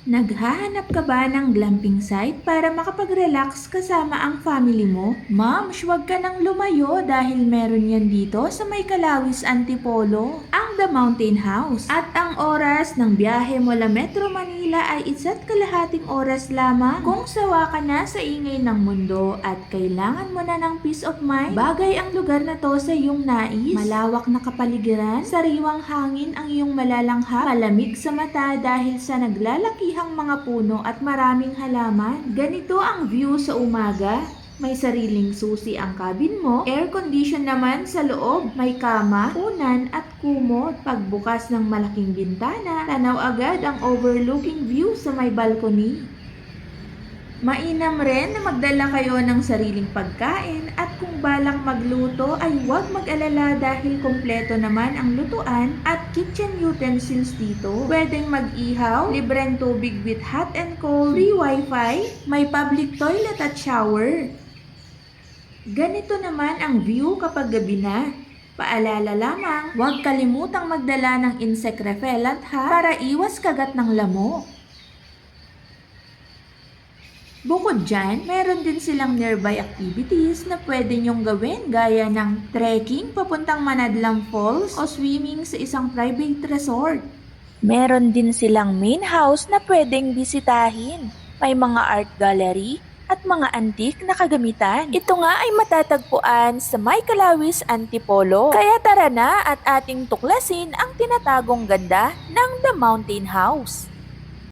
Naghahanap ka ba ng glamping site para makapag-relax kasama ang family mo? Ma'am, huwag ka nang lumayo dahil meron yan dito sa may Kalawis Antipolo, ang The Mountain House. At ang oras ng biyahe mula Metro Manila ay 1.5 oras lamang. Kung sawa ka na sa ingay ng mundo at kailangan mo na ng peace of mind, bagay ang lugar na to sa iyong nais. Malawak na kapaligiran, sariwang hangin ang iyong malalanghap, malamig sa mata dahil sa naglalakihang mga puno at maraming halaman. Ganito ang view sa umaga. May sariling susi ang cabin mo, air condition naman sa loob, may kama, unan at kumot. Pagbukas ng malaking bintana, tanaw agad ang overlooking view sa may balcony. Mainam rin na magdala kayo ng sariling pagkain at kung balang magluto ay huwag mag-alala dahil kompleto naman ang lutuan at kitchen utensils dito. Pwedeng mag-ihaw, libreng tubig with hot and cold, free wifi, may public toilet at shower. Ganito naman ang view kapag gabi na. Paalala lamang, huwag kalimutang magdala ng insect repellent para iwas kagat ng lamok. Bukod dyan, meron din silang nearby activities na pwede nyong gawin gaya ng trekking papuntang Manadlam Falls o swimming sa isang private resort. Meron din silang main house na pwedeng bisitahin. May mga art gallery at mga antique na kagamitan. Ito nga ay matatagpuan sa May Kalawis Antipolo. Kaya tara na at ating tuklasin ang tinatagong ganda ng The Mountain House.